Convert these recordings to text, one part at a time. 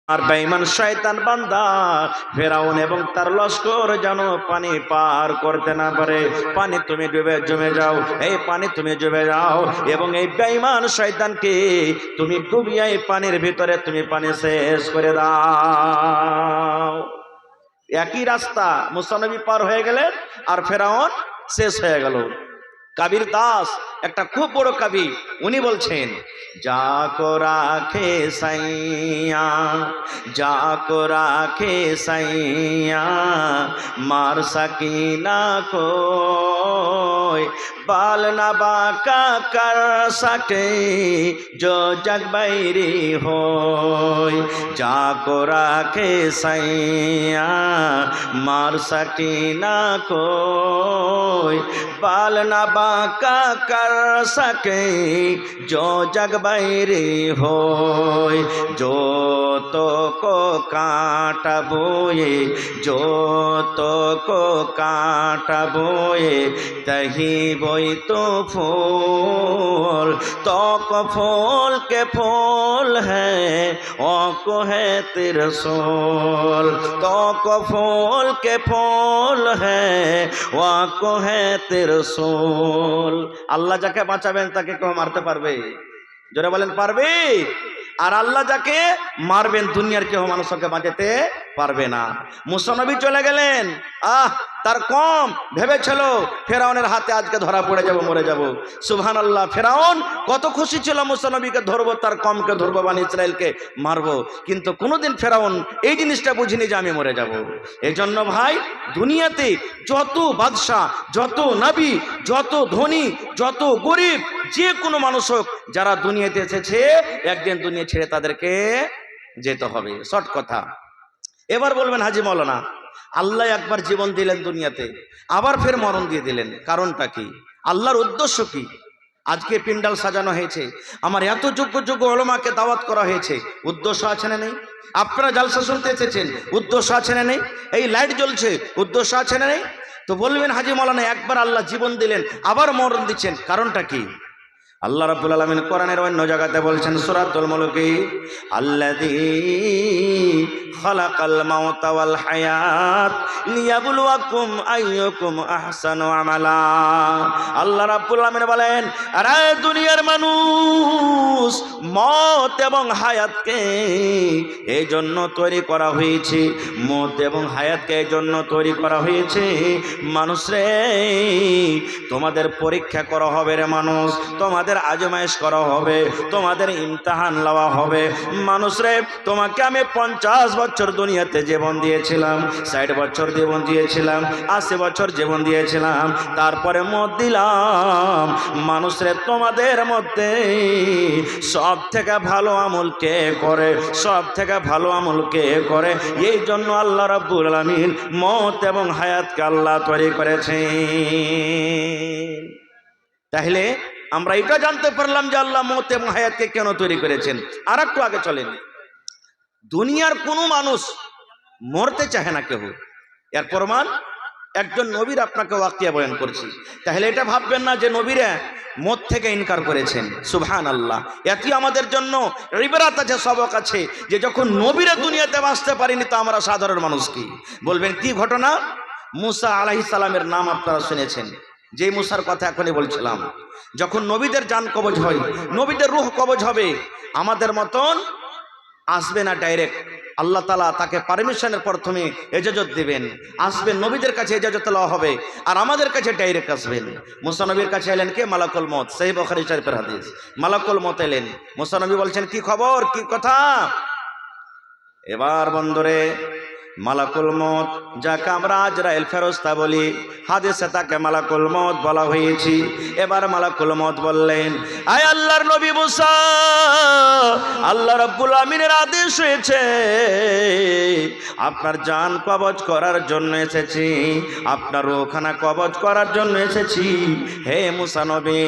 আর বেঈমান শয়তান বান্দা ফেরাউন এবং তার লস্কর যেন পানি পার করতে না পারে। পানি তুমি জমে যাও, এই পানি তুমি জমে যাও এবং এই বেঈমান শয়তানকে তুমি ডুবিয়ে এই পানির ভিতরে তুমি পানি শেষ করে দাও। একই রাস্তা মুসা নবী পার হয়ে গেলেন আর ফেরাউন শেষ হয়ে গেল। কবির দাস একটা খুব বড় কবি, উনি বলছেন, যা কো রাখে সাইয়া, যা কো রাখে সাইয়া, মার সকিনা কোই, बाल ना बाका कर सके जो जग बैरी हो, जाको राखे सैया मार सके ना कोई, बाल ना बाका कर सके जो जग बैरी हो, जो तो को कांटा बोए, जो तो को कांटा बोए, तही बोई तो फूल, तो को फूल के फूल है, ओ को है तिरसोल, तो को फूल के फूल है, ओ को है तिरसोल। আল্লাহ যাকে বাঁচাবেন তাকে কেউ মারতে পারবে? জোরে বলেন পারবে? আর আল্লাহ যাকে মারবেন দুনিয়ার কেউ মানুষকে বাঁচাতে পারবে না। মুসা নবী চলে গেলেন, তার কম ভেবেছিল ফেরাউনের হাতে আজকে ধরা পড়ে যাব, মরে যাব। সুবহানাল্লাহ। ফেরাউন কত খুশি ছিল মুসা নবীকে ধরবো, তার কমকে ধরবো, বনি ইসরাইলকে মারবো, কিন্তু কোনোদিন ফেরাউন এই জিনিসটা বুঝিনি যে আমি মরে যাব। এই জন্য ভাই, দুনিয়াতে যত বাদশাহ, যত নবী, যত ধনী, যত গরিব, যে কোনো মানুষ হোক, যারা দুনিয়াতে এসেছে একদিন দুনিয়া ছেড়ে তাদেরকে যেতে হবে। শর্ট কথা। এবার বলবেন হাজি মৌলানা, আল্লাহ একবার জীবন দিলেন দুনিয়াতে, আবার ফের মরণ দিয়ে দিলেন, কারণটা কি? আল্লাহর উদ্দেশ্য কি? আজকে পিন্ডাল সাজানো হয়েছে, আমার এত যোগ্য যোগ্য ওলামাকে দাওয়াত করা হয়েছে, উদ্দেশ্য আছে না নেই? আপনারা জালসা শুনতে এসেছেন, উদ্দেশ্য আছে না নেই? এই লাইট জ্বলছে, উদ্দেশ্য আছে না নেই? তো বলবেন হাজি মৌলানা, একবার আল্লাহ জীবন দিলেন আবার মরণ দিচ্ছেন, কারণটা কি? আল্লাহ রাব্বুল আলামিন কোরআনের অন্য জায়গাতে বলছেন সূরাতুল মুলকে, আল্লাযী খালাকাল মাউতা ওয়াল হায়াত লিয়াবলুয়াকুম আইয়ুকুম আহসানু আমালা। আল্লাহ রাব্বুল আলামিন বলেন, আরে দুনিয়ার মানুষ, মত এবং হায়াতকে এই জন্য তৈরি করা হয়েছে, মত এবং হায়াতকে এই জন্য তৈরি করা হয়েছে, মানুষ রে তোমাদের পরীক্ষা করা হবে রে মানুষ, তোমাদের আজমাইশ করা হবে, তোমাদের ইমতিহান লওয়া হবে। মানুষ রে, তোমাকে আমি 50 বছর দুনিয়াতে জীবন দিয়েছিলাম, 60 বছর জীবন দিয়েছিলাম, 80 বছর জীবন দিয়েছিলাম, তারপরে মত দিলাম। মানুষ রে, তোমাদের মধ্যে সব থেকে ভালো আমল কে করে, সব থেকে ভালো আমল কে করে? এই জন্য আল্লাহ রাব্বুল আলামিন মত এবং হায়াতকে আল্লাহ তৈরি করেছেন। তাহলে আমরা এটা জানতে পারলাম যে আল্লাহ মত এবং হায়াতকে কেন তৈরি করেছেন। আর একটু আগে চলেন, দুনিয়ার কোনো মানুষ মরতে চায় না কেউ, এর প্রমাণ একজন নবীর আপনাকে ওয়াকিয়া বয়ান করছি। তাহলে এটা ভাববেন না যে নবীরা মত থেকে ইনকার করেছেন। সুবহানাল্লাহ। এটি আমাদের জন্য ইবরাত আছে, সবক আছে, যে যখন নবীরা দুনিয়াতে বাঁচতে পারেনি তো আমরা সাধারণ মানুষ কি বলবেন? কি ঘটনা? মুসা আলাইহিস সালামের নাম আপনারা শুনেছেন, যে মুসার কথা এখনই বলছিলাম। যখন নবীদের জান কবজ হয়, নবীদের রূহ কবজ হবে, আমাদের মতন আসবে না ডাইরেক্ট। আল্লাহ তাআলা তাকে পারমিশনের প্রথমে ইজাজত দিবেন, আসবেন, নবীদের কাছে ইজাজত লওয়া হবে, আর আমাদের কাছে ডাইরেক্ট আসবেন। মুসা নবীর কাছে এলেন কে? মালাকুল মউত। সহিহ বুখারী শরীফের হাদিস। মালাকুল মউত এলেন, মুসা নবী বলছেন, কি খবর, কি কথা? এবার বন্ধুরে, মালাকুল মউত, যাকে আমরা আজরাইল ফেরেশতা বলি, হাদিসে তাকে মালাকুল মউত বলা হয়েছে। এবার মালাকুল মউত বললেন, আয় আল্লাহর নবী মুসা, আল্লাহ রাব্বুল আমিনের আদেশ হয়েছে, আপনার জান কবজ করার জন্য এসেছি, আপনার রূহখানা কবজ করার জন্য এসেছি। হে মুসা নবী,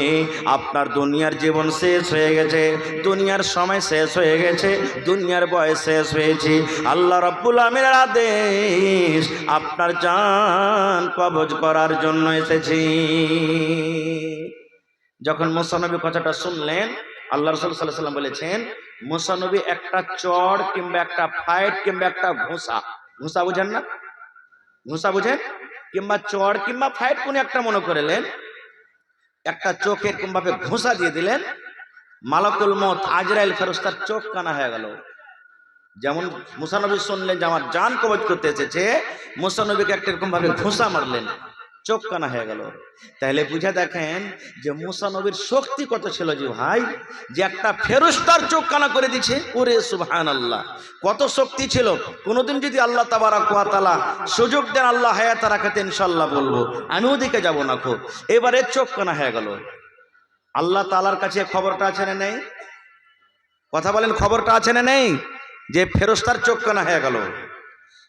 আপনার দুনিয়ার জীবন শেষ হয়ে গেছে, দুনিয়ার সময় শেষ হয়ে গেছে, দুনিয়ার বয়স শেষ হয়েছে। আল্লাহ রাব্বুল আমিনের আদেশ, আপনার জান কবজ করার জন্য এসেছি। যখন মুসা নবী কথাটা শুনলেন, আল্লাহ রাসূল সাল্লাল্লাহু আলাইহি ওয়াসাল্লাম বলেছেন মুসা নবী একটা চড় কিংবা একটা ফাইট কিংবা একটা ঘুষা, ঘুষা বুঝেন না, ঘুষা বুঝেন, কিংবা চড় কিংবা ফাইট কোন একটা মনে করলেন, একটা চোখের কিংবা ঘুষা দিয়ে দিলেন, মালাকুল মউত আজরাইল ফেরেশতার চোখ কানা হয়ে গেল। যেমন মুসা নবী শুনলেন যে আমার জান কবজ করতে এসেছে, মুসা নবীকে একটা এরকম ভাবে ঘুষা মারলেন, চোখ কানা হয়ে গেল। তাহলে বুঝে দেখেন যে মুসা নবীর শক্তি কত ছিল যে ভাই, যে একটা ফেরেশতার চোখ কানা করে দিচ্ছে। ওরে সুবহানাল্লাহ, কত শক্তি ছিল। কোনোদিন যদি আল্লাহ তাবারাক ওয়া তাআলা সুযোগ দেন, আল্লাহ হায়াত রাখাতে ইনশাআল্লাহ বলবো, আমি ওদিকে যাব না খুব। এবারে চোখ কানা হয়ে গেল। আল্লাহ তাআলার কাছে খবরটা আছে না নেই? কথা বলেন, খবরটা আছে না নেই যে ফেরেশতার চোখ কানা হয়ে গেল?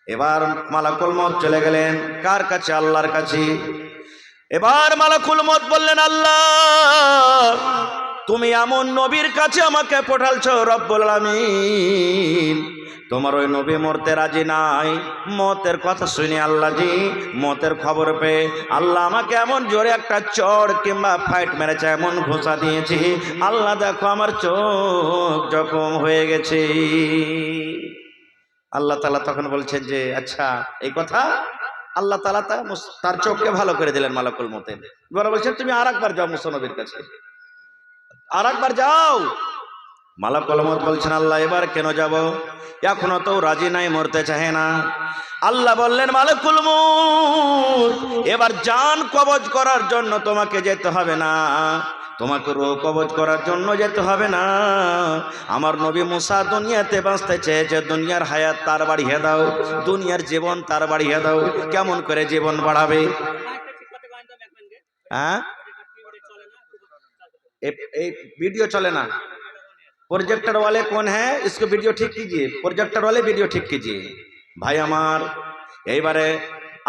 এবার মালাকুল মউত চলে গেলেন কার কাছে? আল্লাহর কাছে। এবার মালাকুল মউত বললেন, আল্লাহ তুমি এমন নবীর কাছে আমাকে পাঠালছো রব্বুল আলামিন, তোমার ওই নবী মরতে রাজি নাই। মতের কথা শুনে আল্লাহ জি, মতের খবর পেয়ে আল্লাহ আমাকে এমন জোরে একটা চড় কিংবা ফাইট মেরেছে, এমন ঘোষা দিয়েছি, আল্লাহ দেখো আমার চোখ জখম হয়ে গেছে। আল্লাহ তাআলা তখন বলছেন যে আচ্ছা এই কথা। আল্লাহ তাআলা তার চোখকে ভালো করে দিলেন মালাকুল মউতের। এবার বলছেন তুমি আরেকবার যাও মুসা নবীর কাছে, আরেকবার যাও। মালাকুল মউত বলছেন আল্লাহ এবার কেন যাব? এখনো তো রাজি নাই, মরতে চায় না। আল্লাহ বললেন মালাকুল মউত এবার জান কবজ করার জন্য তোমাকে যেতে হবে না, তোমাকে রূহ কবজ করার জন্য যেতে হবে না। আমার নবী মুসা দুনিয়াতে বাঁচতে চেয়েছে, দুনিয়ার হায়াত তার বাড়িয়ে দাও, দুনিয়ার জীবন তার বাড়িয়ে দাও। কেমন করে জীবন বাড়াবে? হ্যাঁ, এই वीडियो चले ना, प्रोजेक्टर वाले कौन है, इसको वीडियो ठीक कीजिए, प्रोजेक्टर वाले वीडियो ठीक कीजिए। भाई আমার এইবারে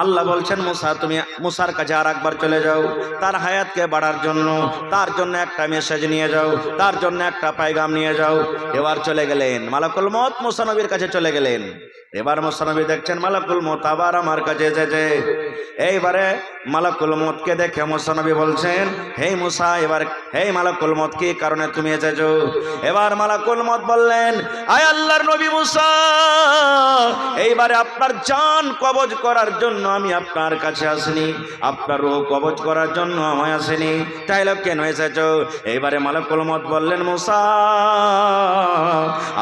আল্লাহ বলছেন মুসা তুমি মুসার কাছে আরেকবার চলে যাও, তার হায়াতকে বাড়ার জন্য, তার জন্য একটা মেসেজ নিয়ে যাও, তার জন্য একটা পায়গাম নিয়ে যাও। এবার চলে গেলেন মালাকুল মউত, মুসা নবীর কাছে চলে গেলেন। এবার মুসা নবী দেখছেন মালাকুল মউত আবার আমার কাছে এসেছে। এইবারে মালাকুল মউতকে দেখে মুসা নবী বলছেন হে মুসা, এবার হে মালাকুল মউত কি কারণে তুমি এসেছো? এবার মালাকুল মউত বললেন আয় আল্লাহর নবী মুসা, এইবারে আপনার জান কবজ করার জন্য আমি আপনার কাছে আসিনি, আপনার রূহ কবজ করার জন্য আমায় আসেনি, তাইলে কেন এসেছো? এইবারে মালাকুল মউত বললেন মুসা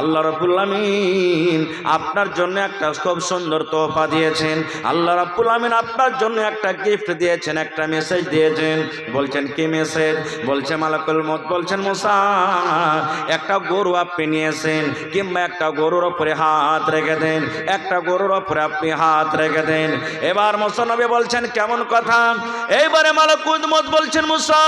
আল্লাহ রাব্বুল আলামিন আপনার জন্য একটা খুব সুন্দর তোহফা দিয়েছেন, আল্লাহ রাব্বুল আলামিন আপনার জন্য একটা গিফট দিয়েছেন, একটা মেসেজ দিয়েছেন। বলছেন কি মেসেজ? বলছে মালাকুল মউত বলছেন মুসা একটা গরু আপনি নিয়েছেন, কিংবা একটা গরুর উপরে হাত রেখে দেন, একটা গরুর উপরে আপনি হাত রেখে দেন। এবার মুসা নবী বলছেন কেমন কথা? এইবারে মালাকুল মউত বলছেন মুসা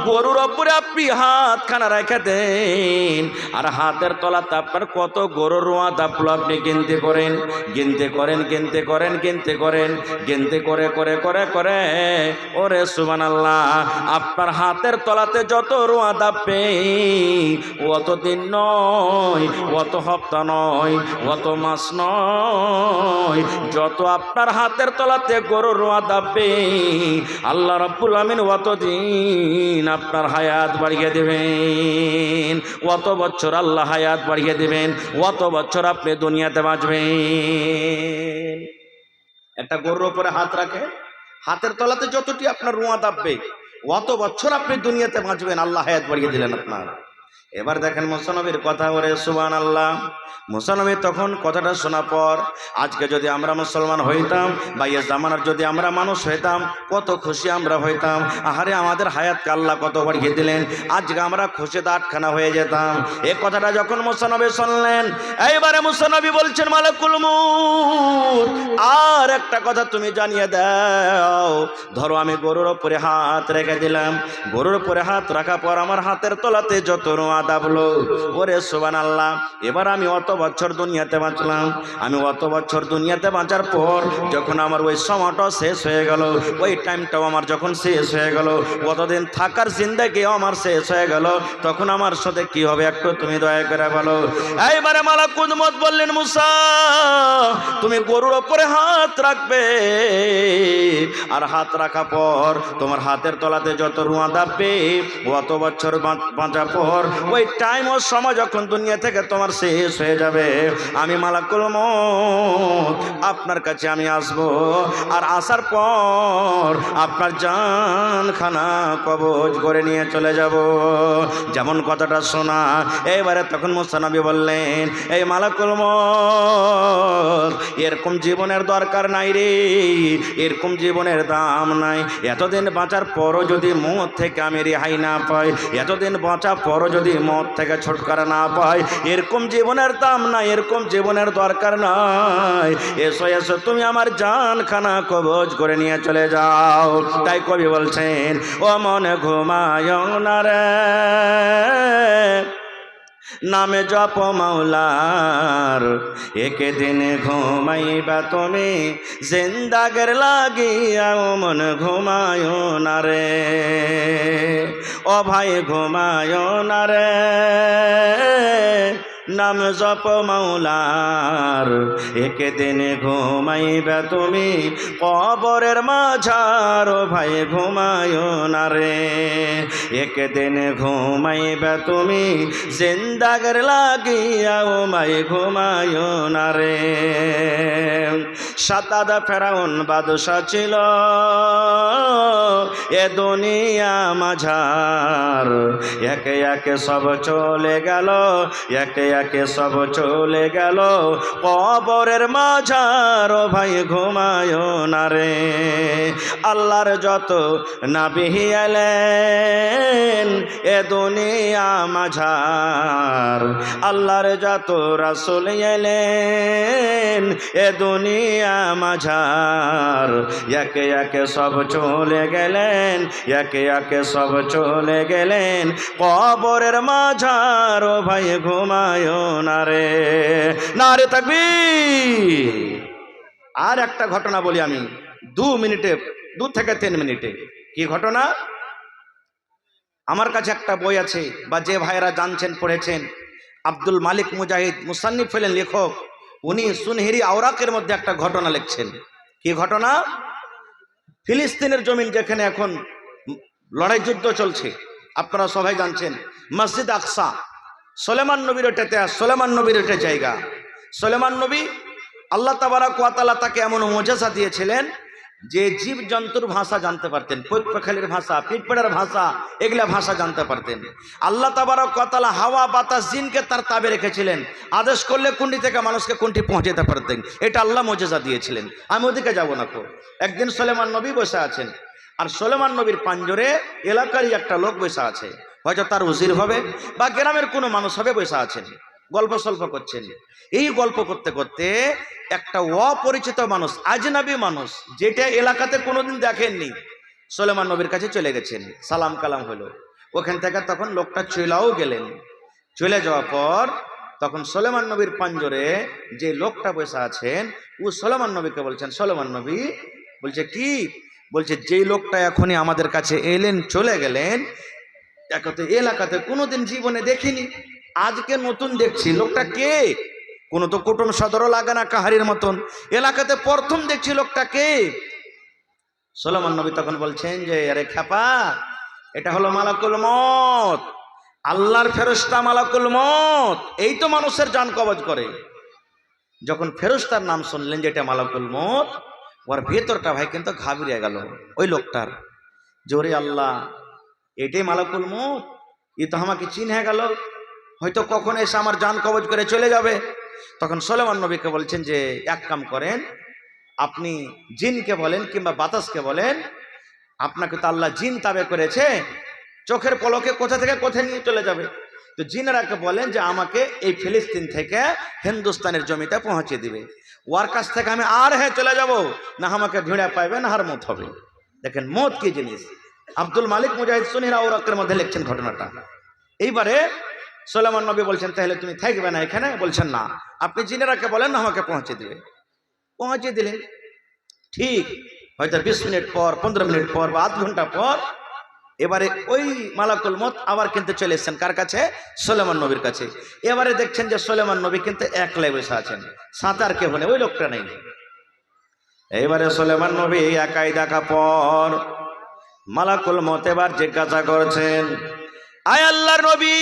গরুর উপরে আপনি হাতখানা রেখে দেন, আর হাতের তলাতে আপনার কত গরুর রোয়া দাপলো আপনি গিনতে করেন, গিনতে করেন, গিনতে করেন, গিনতে করেন, গিনতে করে করে করে করে ওরে সুবহানাল্লাহ আপনার হাতের তলাতে যত রোয়া দাপবে অত দিন নয়, অত হপ্তাহ নয়, অত মাস নয়, যত আপনার হাতের তলাতে গরুর রোয়া দাপবে আল্লাহ রাব্বুল আমিন অত দিন আপনার হায়াত বাড়িয়ে দেবেন, অত বছর আল্লাহ হায়াত বাড়িয়ে দেবেন, অত বছর আপনি দুনিয়াতে বাঁচবেন। একটা গরুর উপরে হাত রাখে, হাতের তলাতে যতটি আপনার রোয়া দাপবে অত বছর আপনি দুনিয়াতে বাঁচবেন, আল্লাহ হায়াত বাড়িয়ে দিলেন আপনার। এবার দেখেন মুসা নবীর কথা, ওরে সুবহানাল্লাহ। মুসা নবী তখন কথাটা শোনার পর আজকে যদি আমরা মুসলমান হইতাম বা এই জামানার যদি আমরা মানুষ হইতাম কত খুশি আমরা হইতাম। আহারে আমাদের হায়াতকে আল্লাহ কত বাড়িয়ে দিলেন, আজকে আমরা খুশিতে আটখানা হয়ে যেতাম। এই কথাটা যখন মুসা নবী শুনলেন, এইবারে মুসা নবী বলছেন মালাকুল মউত আর একটা কথা তুমি জানিয়ে দাও। ধরো আমি গরুর উপরে হাত রেখে দিলাম, গরুর উপরে হাত রাখার পর আমার হাতের তলাতে যত রোয়া দাবলো। ওরে সুবহানাল্লাহ, এবার আমি অত বছর দুনিয়াতে বাঁচলাম, আমি অত বছর দুনিয়াতে বাঁচার পর যখন আমার ওই সময়টা শেষ হয়ে গেল, ওই টাইমটাও আমার যখন শেষ হয়ে গেল, কতদিন থাকার জিন্দেগিও আমার শেষ হয়ে গেল, তখন আমার সাথে কি হবে একটু তুমি দয়া করে বলো। এইবারে মালাকুল মউত বললেন, মুসা তুমি গরুর ওপরে হাত রাখবে, আর হাত রাখা পর তোমার হাতের তলাতে যত রুয়া দাববে, অত বছর বাঁচার পর ওই টাইম ও সময় যখন দুনিয়া থেকে তোমার শেষ হয়ে যাবে, আমি মালাকুল মউত আপনার কাছে আমি আসব, আর আসার পর আপনার জানখানা কবজ করে নিয়ে চলে যাব। যেমন কথাটা শোনা। এবারে তখন মুসা নবী বললেন, এই মালাকুল মউত, এরকম জীবনের দরকার নাই রে, এরকম জীবনের দাম নাই। এতদিন বাঁচার পরও যদি মত থেকে আমি রেহাই না পাই, এতদিন বাঁচার পরও যদি মত থেকে ছুটকারা না পাই, এরকম জীবনের দাম নাই, এরকম জীবনের দরকার নাই। এসো এসো, তুমি আমার জানখানা কবজ করে নিয়ে চলে যাও। তাই কবি বলছেন, ও মনে ঘুমায় না রে, নামে জপ মাওলার, একে দিনে ঘুমাইবা তুমি জিন্দাগের লাগিয়া, ও মন ঘুমায় না রে, ও ভাই ঘুমায় না রে, নাম জপ মাওলার, একে দিনে ঘুমাইবা তুমি কবরের মাঝার, ও ভাই ঘুমায় না রে, একে দিনে ঘুমাইবা তুমি জিন্দাগের লাগিয়া, ও ভাই ঘুমায় না রে। সাতাদা ফেরাউন বাদশা ছিল এ দুনিয়া মাঝার, একে একে সব চলে গেল, একে একে সব চলে গেল কবরের মাঝার, ও ভাই ঘুমায় না রে। আল্লাহর যত নবী এলেন এ দুনিয়া মাঝার, আল্লাহর যত রাসূল এলেন এ দুনিয়া মাঝার, একে একে সব চলে গেলেন, একে একে সব চলে গেলেন কবরের মাঝার, ও ভাই ঘুমায় না রে। নারে তাকবীর। আর একটা ঘটনা বলি আমি 2 মিনিটে, 2 থেকে 3 মিনিটে। কি ঘটনা? আমার কাছে একটা বই আছে, বা যে ভাইরা জানছেন পড়েছেন, আব্দুল মালিক মুজাহিদ মুসান্নিফ হলেন লেখক, উনি সুনহেরি আওরাকের মধ্যে একটা ঘটনা লিখছেন। কি ঘটনা? ফিলিস্তিনের জমিন যেখানে এখন লড়াই যুদ্ধ চলছে, আপনারা সবাই জানছেন, মসজিদ আকসা, সুলেমান নবীর ওটাতে, সুলেমান নবীর ওটা জায়গা। সুলেমান নবী আল্লাহ তাবারক ওয়া তাআলা তাকে এমন মুজিজা দিয়েছিলেন যে জীব জন্তুর ভাষা জানতে পারতেন, পক্ষীর ভাষা, পিটপেড়ার ভাষা, এগুলা ভাষা জানতে পারতেন। আল্লাহ তাবারক ওয়া তাআলা হাওয়া বাতাস জিনকে তার তাবে রেখেছিলেন, আদেশ করলে কুন্ডি থেকে মানুষকে কুন্ডি পৌঁছাতে পারতেন। এটা আল্লাহ মুজিজা দিয়েছিলেন। আমি ওদিকে যাব না। তো একদিন সুলেমান নবী বসে আছেন, আর সুলেমান নবীর পাঞ্জরে এলাকারই একটা লোক বসে আছে, হয়তো তার উজির হবে বা গ্রামের কোনো মানুষ হবে, বসে আছেন, গল্প সল্প করছেন। এই গল্প করতে করতে একটা অপরিচিত মানুষ, আজনাবী মানুষ, যেটা এলাকাতে কোনোদিন দেখেননি, সুলেমান নবীর কাছে চলে গেছেন। সালাম কালাম হলো, ওখান থেকে তখন লোকটা চলেও গেলেন। চলে যাওয়ার পর তখন সুলেমান নবীর পাঞ্জরে যে লোকটা বসে আছেন, ও সুলেমান নবীকে বলছেন, সুলেমান নবী বলছে কি? বলছে যেই লোকটা এখনই আমাদের কাছে এলেন, চলে গেলেন, এলাকাতে কোনোদিন জীবনে দেখিনি, আজকে নতুন দেখছি। লোকটা কে? কোনো তো কুটুম সদরও লাগে না কাহারির মতন, এলাকাতে প্রথম দেখছি। লোকটা কে? সুলেমান নবী তখন বলছেন যে, আরে খ্যাপা, এটা হলো মালাকুল মউত, আল্লাহর ফেরেশতা মালাকুল মউত, এই তো মানুষের জান কবজ করে। যখন ফেরেশতার নাম শুনলেন যে এটা মালাকুল মউত, ওর ভেতরটা ভাই কিন্তু ঘাবড়িয়ে গেল ওই লোকটার, জোরে আল্লাহ, এটাই মালাকুল মউত, এ তো আমাকে চিনে গেল, হয়তো কখন এসে আমার জান কবজ করে চলে যাবে। তখন সুলেমান নবীকে বলছেন যে এক কাম করেন, আপনি জিনকে বলেন কিংবা বাতাসকে বলেন, আপনাকে তো আল্লাহ জিন তাবে করেছে, চোখের পলকে কোথা থেকে কোথায় নিয়ে চলে যাবে। তো জিনেরাকে বলেন যে আমাকে এই ফিলিস্তিন থেকে হিন্দুস্তানের জমিতে পৌঁছে দিবে, ওর কাছ থেকে আমি আর চলে যাব না, আমাকে ভিড়া পাইবে না, আর মত হবে। দেখেন মত কি জিনিস। আব্দুল মালিক মুজাহিদ সুনহেরি আওরাকের মধ্যে লিখছেন ঘটনাটা। এইবারে সুলাইমান নবী বলছেন তাহলে তুমি থাকবে না এখানে? বলছেন না, আপনি জিনেরাকে বলেন না আমাকে পৌঁছে দিবে। পৌঁছে দিলেন। ঠিক হয়তো 20 মিনিট পর, 15 মিনিট পর বা আধ ঘন্টা পর এবারে ওই মালাকুল মত আবার কিন্তু চলে এসেছেন কার কাছে? সুলাইমান নবীর কাছে। এবারে দেখছেন যে সুলাইমান নবী কিন্তু একলাই বসে আছেন, সাথে আর কেউ নেই, ওই লোকটা নেই। এবারে সুলাইমান নবী একাই দেখা পর মালাকুল মত এবার জিজ্ঞাসা করছেন, আয় আল্লাহর নবী,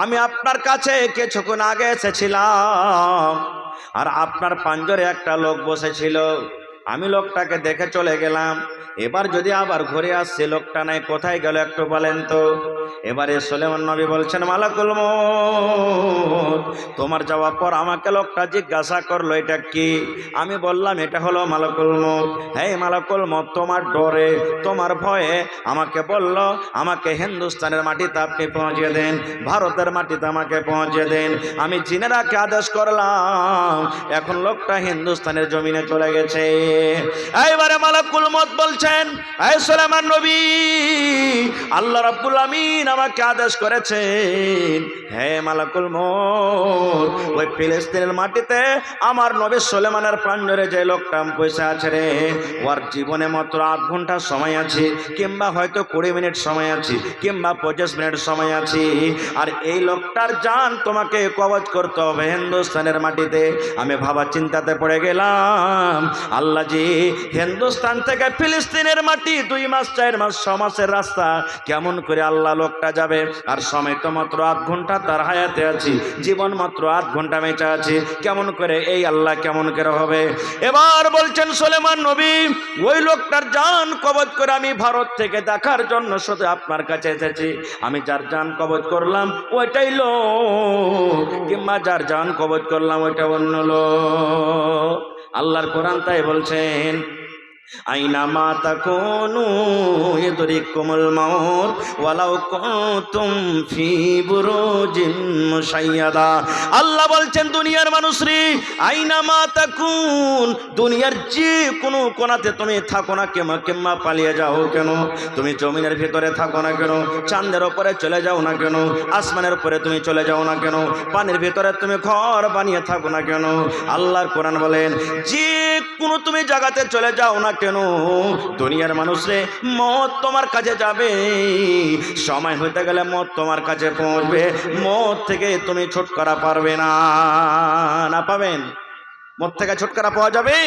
আমি আপনার কাছে কিছুক্ষণ আগে এসেছিলাম, আর আপনার পাঞ্জরে একটা লোক বসেছিল, আমি লোকটাকে দেখে চলে গেলাম। এবার যদি আবার ঘুরে আসছে, লোকটা নাই, কোথায় গেল একটু বলেন তো। এবারে সুলাইমান নবী বলছেন, মালাকুল মউত, তোমার যাওয়ার পর আমাকে লোকটা জিজ্ঞাসা করলো এটা কি? আমি বললাম এটা হলো মালাকুল মউত। হ্যাঁ মালাকুল মউত তোমার ডরে, তোমার ভয়ে আমাকে বলল আমাকে হিন্দুস্তানের মাটিতে আপনি পৌঁছে দেন, ভারতের মাটিতে আমাকে পৌঁছে দেন। আমি জিনেরাকে আদেশ করলাম, এখন লোকটা হিন্দুস্তানের জমিনে চলে গেছে। এইবারে মালাকুল মউত বলছেন, এই সুলাইমান নবী, আল্লাহ রাব্বুল আমিন আমাকে আদেশ করেছেন, হে মালাকুল মউত, ওই ফিলিস্তিনের মাটিতে আমার নবী সুলাইমানের প্রাণরে যে লোকটা বসে আছে রে, ওর জীবনে মাত্র 8 ঘন্টা সময় আছে, কিংবা হয়তো 20 মিনিট সময় আছে, কিংবা 25 মিনিট সময় আছে, আর এই লোকটার জান তোমাকে কবজ করতে হবে হিন্দুস্তানের মাটিতে। আমি ভাবা চিন্তাতে পড়ে গেলাম, আল্লাহ জি, হিন্দুস্তান থেকে ফিলিস্তিনের মাটি 2 মাস 4 মাস 6 মাসের রাস্তা, কেমন করে আল্লাহ লোকটা যাবে? আর সময় তো মাত্র 8 ঘন্টা তার হায়াতে আছি, জীবন মাত্র 8 ঘন্টা বেঁচে আছে, কেমন করে এই আল্লাহ কেমন করে হবে? এবার বলছেন সুলাইমান নবী, ওই লোকটার জান কবজ করে আমি ভারত থেকে দেখার জন্য শুধু আপনার কাছে এসেছি। আমি যার জান কবজ করলাম ওইটাই লোক, কিংবা যার জান কবজ করলাম ওইটা অন্য লোক। আল্লাহর কোরআন তাই বলছেন, আইনামা তাকুনু ইদরিকুমুল মাউত ওয়ালাউ কুনতুম ফি বুরুজিন মুশাইয়াদা। আল্লাহ বলছেন দুনিয়ার মানুষরে, আইনামা তাকুন, দুনিয়ার যে কোনো কোণাতে তুমি থাকো না কেন, কিংবা পালিয়ে যাও কেন, তুমি জমিনের ভিতরে থাকো না কেন, চাঁদের উপরে চলে যাও না কেন, আসমানের উপরে তুমি চলে যাও না কেন, পানির ভিতরে তুমি ঘর বানিয়ে থাকো না কেন, আল্লাহর কোরআন বলেন যে কোনো তুমি জায়গাতে চলে যাও না কেন, দুনিয়ার মানুষরে মত তোমার কাছে যাবে, সময় হইতে গেলে মত তোমার কাছে পৌঁছবে, মত থেকে তুমি ছুটকারা পারবে না। না পাবেন? মত থেকে ছুটকারা পাওয়া যাবে?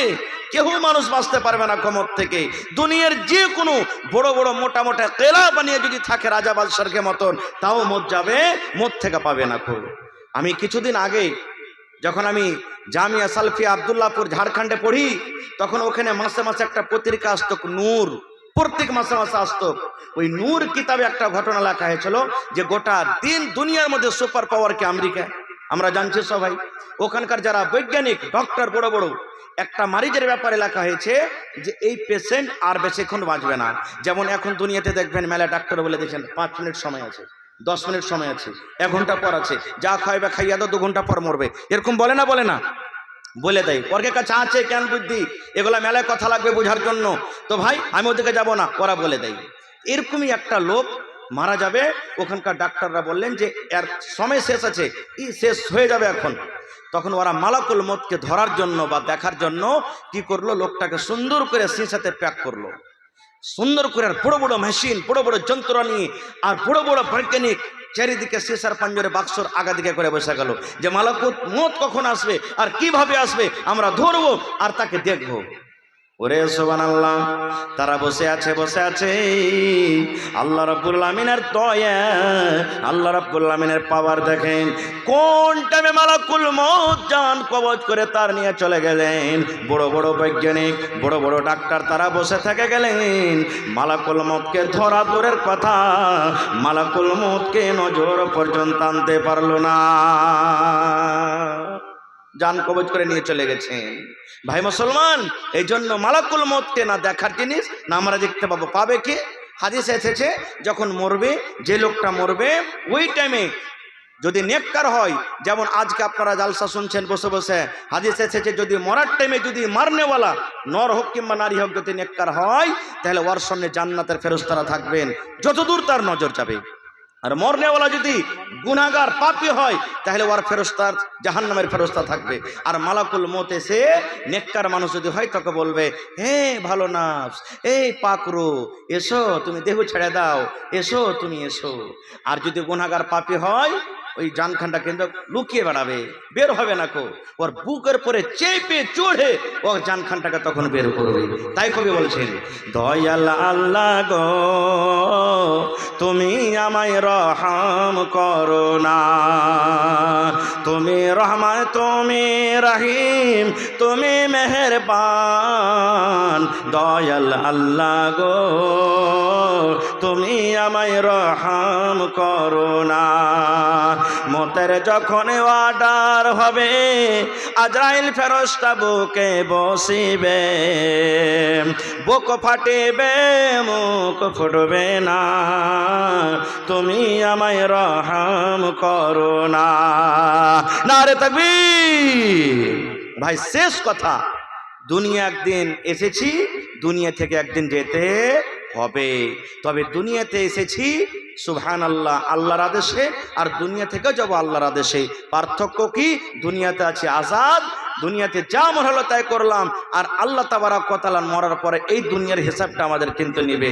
কেউ মানুষ বাঁচতে পারবে না মত থেকে। দুনিয়ার যে কোনো বড় বড় মোটা মোটা কেলা বানিয়ে যদি থাকে রাজা বাদশাহকে মতন, তাও মত যাবে, মত থেকে পাবে না। খুব আমি কিছুদিন আগে যখন আমি জামিয়া সালফিয়া আব্দুল্লাহপুর ঝাড়খণ্ডে পড়ি, তখন ওখানে মাসে মাসে একটা পত্রিকা আসতো নূর, প্রত্যেক মাসে মাসে আসতো। ওই নূর কিতাবে একটা ঘটনা লেখা হয়েছিল যে গোটা দিন দুনিয়ার মধ্যে সুপার পাওয়ার কি আমেরিকা, আমরা জানছি সবাই। ওখানকার যারা বৈজ্ঞানিক ডক্টর বড় বড়, একটা মারিজের ব্যাপারে লেখা হয়েছে যে এই পেশেন্ট আর বেশিক্ষণ বাঁচবে না। যেমন এখন দুনিয়াতে দেখবেন মেলা ডাক্তার বলে দিয়েছেন 5 মিনিট সময় আছে, 10 মিনিট সময় আছে, 1 ঘন্টা পর আছে, যা খাইবে খাইয়া দাও 2 ঘন্টা পর মরবে, এরকম বলে না? বলে না? বলে দেয়। ওর কাছে আছে জ্ঞান বুদ্ধি, এগুলা মেলায় কথা লাগবে বোঝার জন্য। তো ভাই আমি ওদিকে যাব না, ওরা বলে দেয়। এরকমই একটা লোক মারা যাবে, ওখানকার ডাক্তাররা বললেন যে এর সময় শেষ আছে, শেষ হয়ে যাবে এখন। তখন ওরা মালাকুল মউতকে ধরার জন্য বা দেখার জন্য কি করলো, লোকটাকে সুন্দর করে সিসাতে প্যাক করলো, সুন্দর করে। আর বড় বড় মেশিন, বড় বড় যন্ত্রণী, আর বড় বড় বৈজ্ঞানিক চারিদিকে সিসার পাঞ্জরে বাক্সর আগা দিকে করে বসে গেল যে মালাকুল মউত কখন আসবে আর কিভাবে আসবে আমরা ধরবো আর তাকে দেখবো। ওরে সুবহানাল্লাহ, তারা বসে আছে আল্লাহ রাব্বুল আমিনের দয়া, আল্লাহ রাব্বুল আমিনের পাওয়ার দেখেন। কোন টাইমে মালাকুল মউত জান কবজ করে তার নিয়ে চলে গেলেন। বড় বড় বৈজ্ঞানিক, বড় বড় ডাক্তার তারা বসে থেকে গেলেন। মালাকুল মউতকে ধরা দূরের কথা, মালাকুল মউতকে নজর পর্যন্ত আনতে পারলো না, জান কবজ করে নিয়ে চলে গেছেন। ভাই মুসলমান, এই জন্য মালাকুল মউতকে না দেখার জিনিস না আমরা দেখতে পাবো। পাবে কি? হাদিসে এসেছে যখন মরবে, যে লোকটা মরবে ওই টাইমে যদি নেককার হয়, যেমন আজকে আপনারা জালসা শুনছেন বসে বসে, হাদিসে এসেছে যদি মরার টাইমে যদি মারনেওয়ালা নর হোক কিংবা নারী হোক যদি নেককার হয়, তাহলে ওর সামনে জান্নাতের ফেরেশতারা থাকবেন, যতদূর তার নজর যাবে। আর মরনেওয়ালা যদি গুনাহগার পাপী হয় তাহলে ওর ফেরেশতার জাহান্নামের ফেরেশতা থাকবে। আর মালাকুল মউত এসে নেককার মানুষ যদি হয় তাকে বলবে, হে ভালো নাফস, এই পাকরু, এসো তুমি দেহ ছেড়ে দাও, এসো তুমি এসো। আর যদি গুনাহগার পাপী হয় ওই জানখানটা কিন্তু লুকিয়ে বেড়াবে, বের হবে না কো, ওর বুকের পরে চেপে চড়ে ও জানখানটাকে তখন বের করবে। তাই কবি বলছেন, দয়াল আল্লাহ গো তুমি আমায় রহম করো না, তুমি রহমান, তুমি রহিম, তুমি মেহেরবান, দয়াল আল্লাহ গো তুমি আমায় রহম করো না। মতের যখন অর্ডার হবে আজরাইল ফেরেশতা বুকে বসিবে, বুক ফাটিবে মুখ ফুটবে না, তুমি আমায় রহম করো না। নারে তাকবীর। ভাই শেষ কথা, দুনিয়া একদিন এসেছি, দুনিয়া থেকে একদিন যেতে হবে। তবে দুনিয়াতে এসেছি সুবহানাল্লাহ আল্লাহর আদেশে, আর দুনিয়া থেকে যাব আল্লাহর আদেশে। পার্থক্য কি? দুনিয়াতে আছে আজাদ, দুনিয়াতে যা মনে হলো তাই করলাম, আর আল্লাহ তাবারক ওয়া তাআলা মরার পরে এই দুনিয়ার হিসাবটা আমাদের কিন্তু নেবে।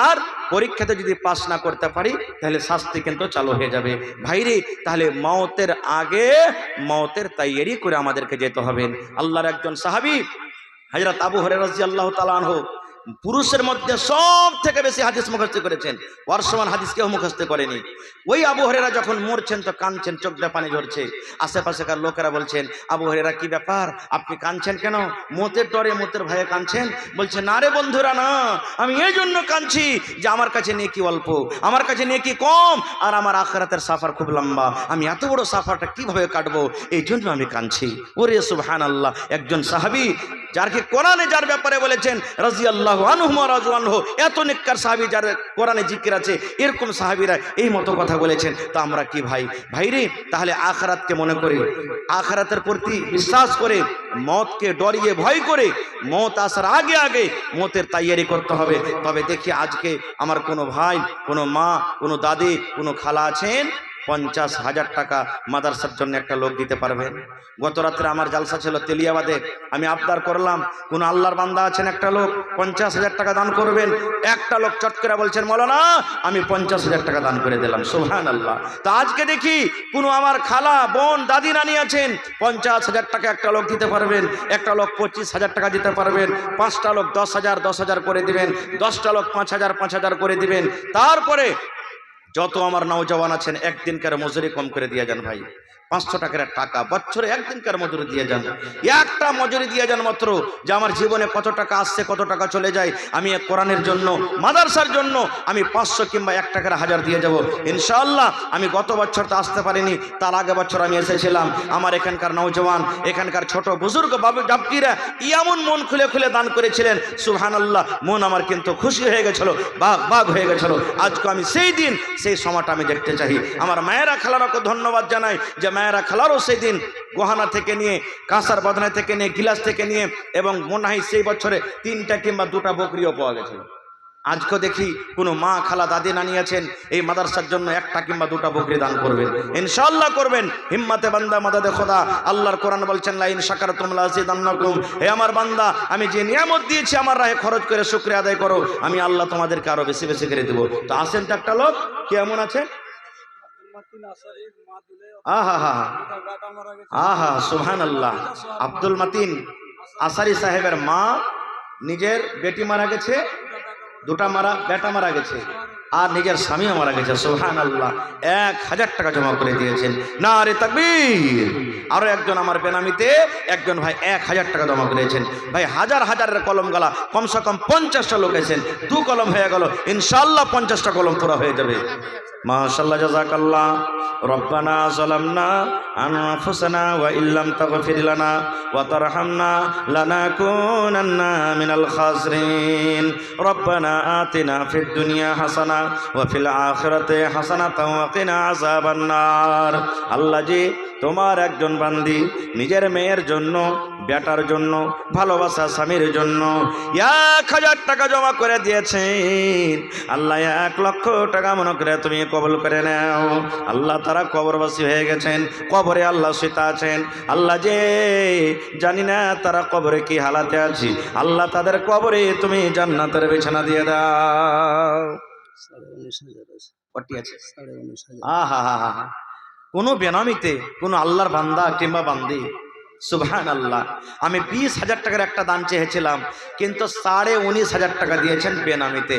আর পরীক্ষাতে যদি পাস না করতে পারি তাহলে শাস্তি কিন্তু চালু হয়ে যাবে। ভাইরে, তাহলে মওতের আগে মওতের তৈয়ারি করে আমাদেরকে যেতে হবে। আল্লাহর একজন সাহাবী হযরত আবু হুরায়রা রাদিয়াল্লাহু তাআলা আনহু পুরুষের মধ্যে সব থেকে বেশি হাদিস মুখস্থ করেছেন, ওর সমান হাদিস কেউ মুখস্থ করেনি। ওই আবু হুরায়রা যখন মরছেন তো কাঁদছেন, চোখ দিয়ে পানি ঝরছে। আশেপাশেকার লোকেরা বলছেন, আবু হুরায়রা কি ব্যাপার, আপনি কাঁদছেন কেন? মতের ডরে, মতের ভয়ে কাঁদছেন? বলছে, না রে বন্ধুরা না, আমি এই জন্য কাঁদছি যে আমার কাছে নেকি অল্প, আমার কাছে নেকি কম, আর আমার আখিরাতের সাফার খুব লম্বা, আমি এত বড় সাফারটা কিভাবে কাটবো, এই জন্য আমি কাঁদছি। ওরে সুবহানাল্লাহ, একজন সাহাবী যারকে কোরআনে যার ব্যাপারে বলেছেন রাদিয়াল্লাহু আনহু ওয়া রাযু আনহু, এত নেককার সাহাবী যার কোরআনে জিকির আছে, এরকম সাহাবীরা এই মতো কথা বলেছেন। তো আমরা কি ভাই, ভাইরে, তাহলে আখিরাতকে মনে করি, আখিরাতের প্রতি বিশ্বাস করে, মওতকে ডরিয়ে ভয় করে, মওত আসার আগে আগে মওতের তৈয়ারি করতে হবে। তবে দেখি আজকে আমার কোনো ভাই, কোনো মা, কোনো দাদি, কোনো খালা আছেন 50,000 টাকা মাদ্রাসার জন্য একটা লোক দিতে পারবেন? গত রাত্রে আমার জালসা ছিল তেলিয়াবাদে, আমি আবদার করলাম কোন আল্লাহর বান্দা আছেন একটা লোক 50,000 টাকা দান করবেন। একটা লোক চট করে বলছেন, মাওলানা আমি 50,000 টাকা দান করে দিলাম। সুবহানাল্লাহ। তা আজকে দেখি কোনো আমার খালা, বোন, দাদি, নানি আছেন 50,000 টাকা একটা লোক দিতে পারবেন, একটা লোক 25,000 টাকা দিতে পারবেন, 5টা লোক 10,000 করে দিবেন, 10টা লোক 5,000 করে দিবেন। তারপরে যত আমার নওজওয়ান আছেন একদিনকার মজুরি কম করে দিয়ে যান ভাই, 500 টাকার টাকা বছরে একদিনকার মজুরি দিয়ে যান, একটা মজুরি দিয়ে যান মাত্র, যে আমার জীবনে কত টাকা আসছে, কত টাকা চলে যায়, আমি এক কোরআনের জন্য, মাদ্রাসার জন্য আমি 500 কিংবা 1 টাকার 1000 দিয়ে যাব ইনশাআল্লাহ। আমি গত বছর তো আসতে পারিনি, তার আগে বছর আমি এসেছিলাম। আমার এখানকার নওজওয়ান, এখানকার ছোট বুজুর্গ বাবু জাপকিরা এমন মন খুলে খুলে দান করেছিলেন, সুবহানাল্লাহ, মন আমার কিন্তু খুশি হয়ে গেছিল, বাগ হয়ে গেছিল। আজকে আমি সেই দিন, সেই সময়টা আমি দেখতে চাই। আমার মায়েরা খালারাকে ধন্যবাদ জানাই, যে মায়েরা খালারও সেই দিন গহনা থেকে নিয়ে, কাঁসার বাদনা থেকে নিয়ে, গিলাস থেকে নিয়ে, এবং মনে হয় সেই বছরে 3টা কিংবা 2টা বকরিও পাওয়া গেছিল। আজকে দেখি কোনো মা, খালা, দাদি, নানি আছেন এই মাদ্রাসার জন্য 1টা কিংবা 2টা বকরি দান করবেন, ইনশাআল্লাহ করবেন। হিম্মতে বান্দা মাদাদে খোদা। আল্লাহর কোরআন বলছেন, লা ইন শাকারতুম লাযিদান্নাকুম, হে আমার বান্দা আমি যে নিয়ামত দিয়েছি আমার রাহে খরচ করে শুকরিয়া আদায় করো, আমি আল্লাহ তোমাদেরকে আরো বেশি বেশি করে দেব। তো আসেন তো একটা লোক কেমন আছে, আহা সুবহানাল্লাহ, আব্দুল মাতিন আসারি সাহেবের মা নিজের বেটি মারা গেছে, 2টা বেটা মারা গেছে, আর নিজের স্বামীও মারা গেছে। সুবহানাল্লাহ, 1000 টাকা জমা করে দিয়েছেন। নারে তাকবীর। আরো একজন আমার বেনামিতে একজন ভাই 1000 টাকা জমা করেছেন। ভাই হাজারের কলম গালা, কমসে কম 50টা লোক আছেন, 2 কলম হয়ে গেল, ইনশাআল্লাহ 50টা কলম পুরা হয়ে যাবে। মাশাআল্লাহ, জাযাকাল্লাহ। রব্বানা যালামনা আনফুসানা ওয়া ইল্লাম তাগফির লানা ওয়া তারহামনা লানাকুনান্না মিনাল খাসিরিন। রব্বানা আতিনা ফিদ দুনিয়া হাসানা ওয়া ফিল আখিরাতি হাসানাতাও ওয়া কিনা আযাবান নার। আল্লাহ জি, তোমার একজন বান্দি নিজের মেয়ের জন্য, বেটার জন্য, ভালোবাসা স্বামীর জন্য 1000 টাকা জমা করে দিয়েছেন। আল্লাহ 1 লক্ষ টাকা মনে করে তুমি কবুল করে নাও। আল্লাহ তারা কবরবাসী হয়ে গেছেন, কবরে আল্লাহ শুইতে আছেন। আল্লাহ যে জানি না তারা কবরে কি হালাতে আছে, আল্লাহ তাদের কবরে তুমি জান্নাতের বিছানা দিয়ে দাও। 19,000 আছে। কটি আছে? 19,500। আহা হা হা হা। কোনো বেনামিতে কোনো আল্লাহর বান্দা কিংবা বান্দি, সুবহান আল্লাহ, আমি 20,000 টাকার একটা দান চেয়েছিলাম, কিন্তু 19,500 টাকা দিয়েছেন বেনামিতে,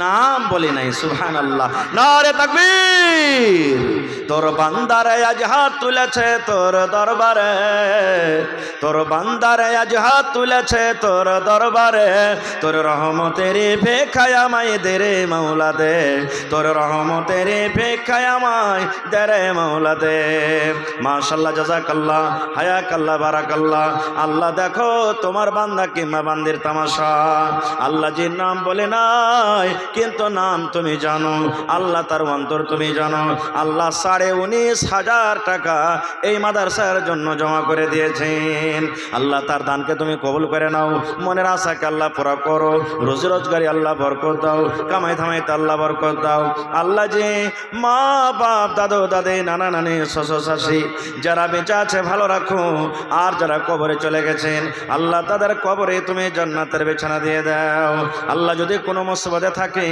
নাম বলে নাই। সুবহান আল্লাহ, নারে তাকবীর। তোর বান্দারে আজ হাত তুলেছে তোর দরবারে, তোর বান্দারে আজ হাত তুলেছে তোর দরবারে, তোর রহমতের ভিক্ষায় আমায় দে রে মাওলা দে, তোর রহমতের ভিক্ষায় আমায় দে রে মাওলা দে। মাশাআল্লাহ, জাযাকাল্লাহ, হায়াকাল্লাহ, বারাকাল্লাহ। আল্লাহ দেখো তোমার বান্দা কিংবা বান্দির তামাশা। আল্লাহ যে নাম বলে নাই, কিন্তু নাম তুমি জানো। আল্লাহ তার অন্তর তুমি জানো। আল্লাহ 19,500 টাকা এই মাদ্রাসার জন্য জমা করে দিয়েছেন। আল্লাহ তার দানকে তুমি কবুল করে নাও। মনের আশাকে আল্লাহ পুরা করো। রোজি রোজগারি আল্লাহ বরকত দাও। কামাই থামাইতে আল্লাহ বরকত দাও। আল্লাহ যে মা বাপ, দাদু দাদি, নানা নানি, শ্বশুর শাশুড়ি যারা বেঁচে আছে ভালো রাখো, আর যারা কবরে চলে গেছেন আল্লাহ তাদের কবরে তুমি জান্নাতের বিছানা দিয়ে দাও। আল্লাহ যদি কোনো মুসিবতে থাকে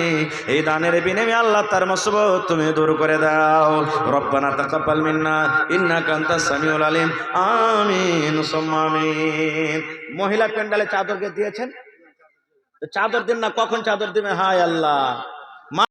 এই দানের বিনিময়ে আল্লাহ তার মুসিবত তুমি দূর করে দাও। রব্বানা তাকাব্বাল মিন্না ইন্নাকা আনতাস সামিউল আলিম। আমিন সুম্মা আমিন। মহিলা প্যান্ডালে চাদরকে দিয়েছেন, চাদর দিন না, কখন চাদর দিবে? হায় আল্লাহ।